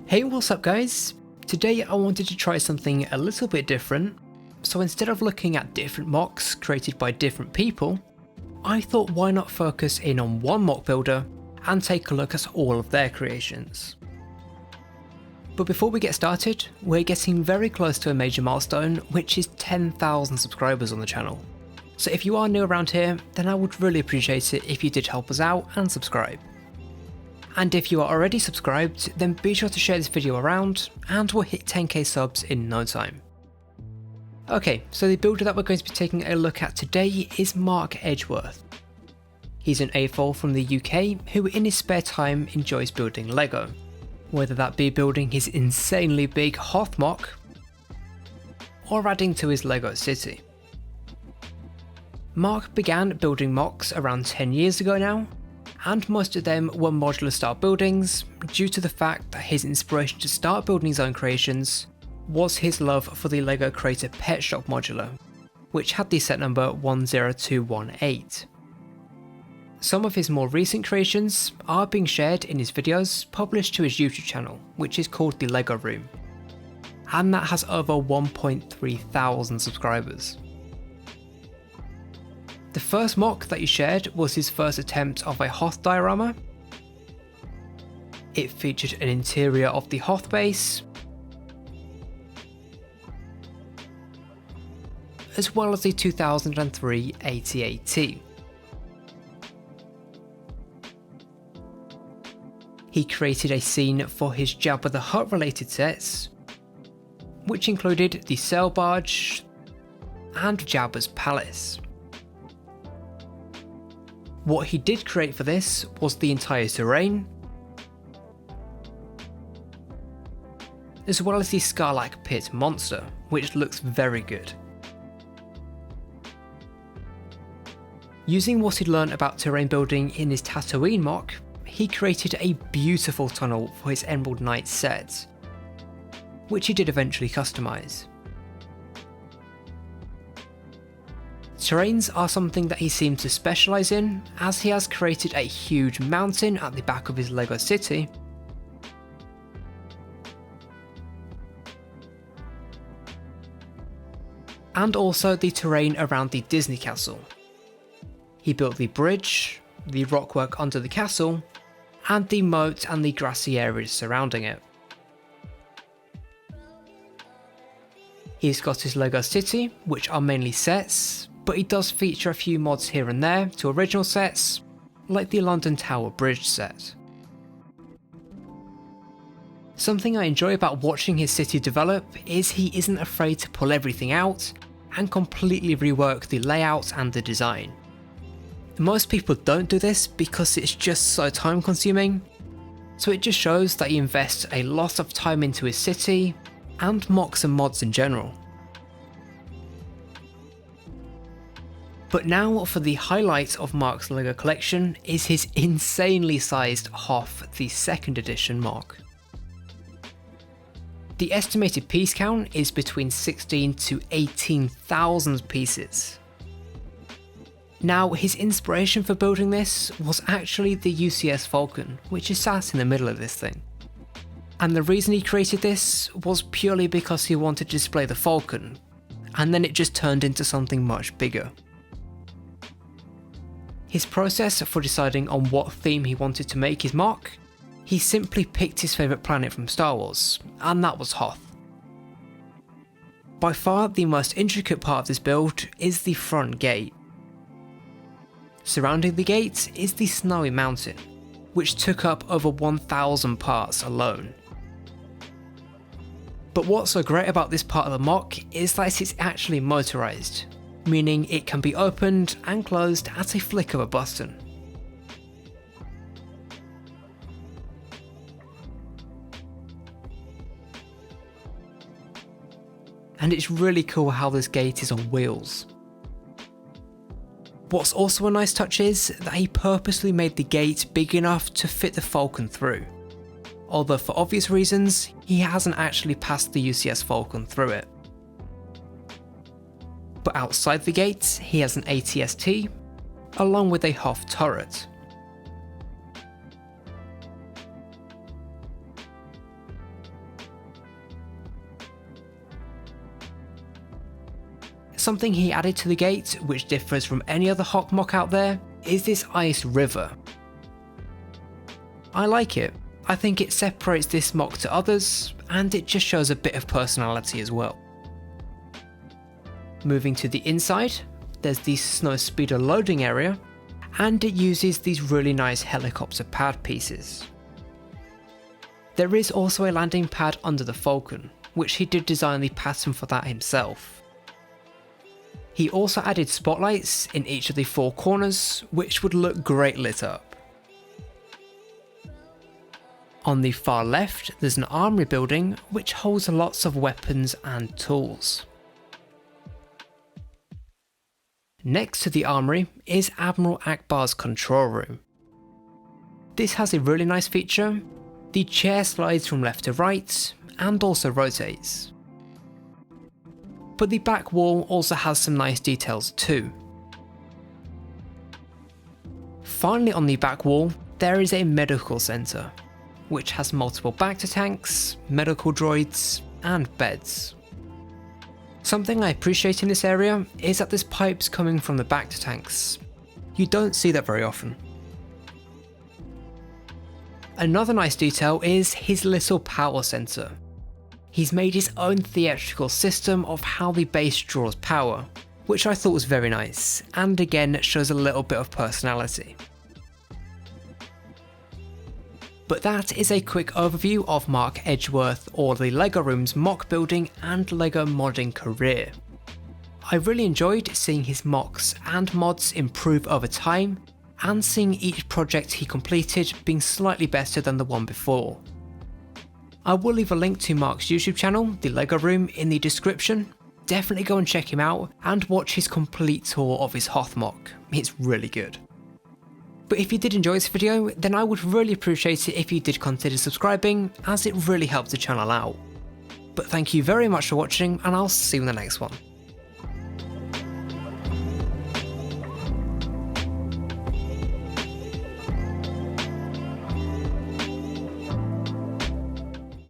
Hey, what's up guys? Today I wanted to try something a little bit different, so instead of looking at different MOCs created by different people, I thought why not focus in on one MOC builder and take a look at all of their creations. But before we get started, we're getting very close to a major milestone, which is 10,000 subscribers on the channel. So if you are new around here, then I would really appreciate it if you did help us out and subscribe. And if you are already subscribed, then be sure to share this video around and we'll hit 10k subs in no time. Okay, so the builder that we're going to be taking a look at today is Marc Edgeworth. He's an AFOL from the UK who in his spare time enjoys building Lego, whether that be building his insanely big Hoth MOC or adding to his Lego city. Marc began building MOCs around 10 years ago now, and most of them were modular style buildings due to the fact that his inspiration to start building his own creations was his love for the LEGO Creator Pet Shop modular, which had the set number 10218. Some of his more recent creations are being shared in his videos published to his YouTube channel, which is called the LEGO Room, and that has over 1.3 thousand subscribers. The first MOC that he shared was his first attempt of a Hoth diorama. It featured an interior of the Hoth base, as well as the 2003 AT-AT. He created a scene for his Jabba the Hutt related sets, which included the sail barge and Jabba's palace. What he did create for this was the entire terrain, as well as the Scarlac Pit monster, which looks very good. Using what he'd learned about terrain building in his Tatooine MOC, he created a beautiful tunnel for his Emerald Knight set, which he did eventually customise. Terrains are something that he seems to specialise in, as he has created a huge mountain at the back of his Lego city, and also the terrain around the Disney castle. He built the bridge, the rockwork under the castle, and the moat and the grassy areas surrounding it. He's got his Lego city, which are mainly sets, but he does feature a few mods here and there to original sets, like the London Tower Bridge set. Something I enjoy about watching his city develop is he isn't afraid to pull everything out and completely rework the layout and the design. Most people don't do this because it's just so time consuming, so it just shows that he invests a lot of time into his city and MOCs and mods in general. But now for the highlight of Marc's LEGO collection is his insanely sized Hoth the 2nd edition MOC. The estimated piece count is between 16 to 18,000 pieces. Now his inspiration for building this was actually the UCS Falcon, which is sat in the middle of this thing. And the reason he created this was purely because he wanted to display the Falcon, and then it just turned into something much bigger. His process for deciding on what theme he wanted to make his MOC, he simply picked his favourite planet from Star Wars, and that was Hoth. By far the most intricate part of this build is the front gate. Surrounding the gate is the Snowy Mountain, which took up over 1,000 parts alone. But what's so great about this part of the MOC is that it's actually motorised, meaning it can be opened and closed at a flick of a button. And it's really cool how this gate is on wheels. What's also a nice touch is that he purposely made the gate big enough to fit the Falcon through, although for obvious reasons he hasn't actually passed the UCS Falcon through it. But outside the gate he has an AT-ST, along with a Hoth turret. something he added to the gate, which differs from any other Hoth MOC out there, is this ice river. I like it. I think it separates this MOC to others, and it just shows a bit of personality as well. Moving to the inside, there's the snowspeeder loading area, and it uses these really nice helicopter pad pieces. There is also a landing pad under the Falcon, which he did design the pattern for that himself. He also added spotlights in each of the 4 corners, which would look great lit up. On the far left, there's an armory building which holds lots of weapons and tools. Next to the armory is Admiral Akbar's control room. This has a really nice feature. The chair slides from left to right and also rotates. But the back wall also has some nice details too. Finally, on the back wall, there is a medical centre, which has multiple Bacta tanks, medical droids, and beds. Something I appreciate in this area is that there's pipes coming from the Bacta tanks. You don't see that very often. Another nice detail is his little power centre. He's made his own theatrical system of how the base draws power, which I thought was very nice, and again shows a little bit of personality. But that is a quick overview of Marc Edgeworth or the LEGO Room's MOC building and LEGO modding career. I really enjoyed seeing his MOCs and mods improve over time, and seeing each project he completed being slightly better than the one before. I will leave a link to Marc's YouTube channel, the LEGO Room, in the description. Definitely go and check him out and watch his complete tour of his Hoth MOC, it's really good. But if you did enjoy this video, then I would really appreciate it if you did consider subscribing, as it really helps the channel out. But thank you very much for watching, and I'll see you in the next one.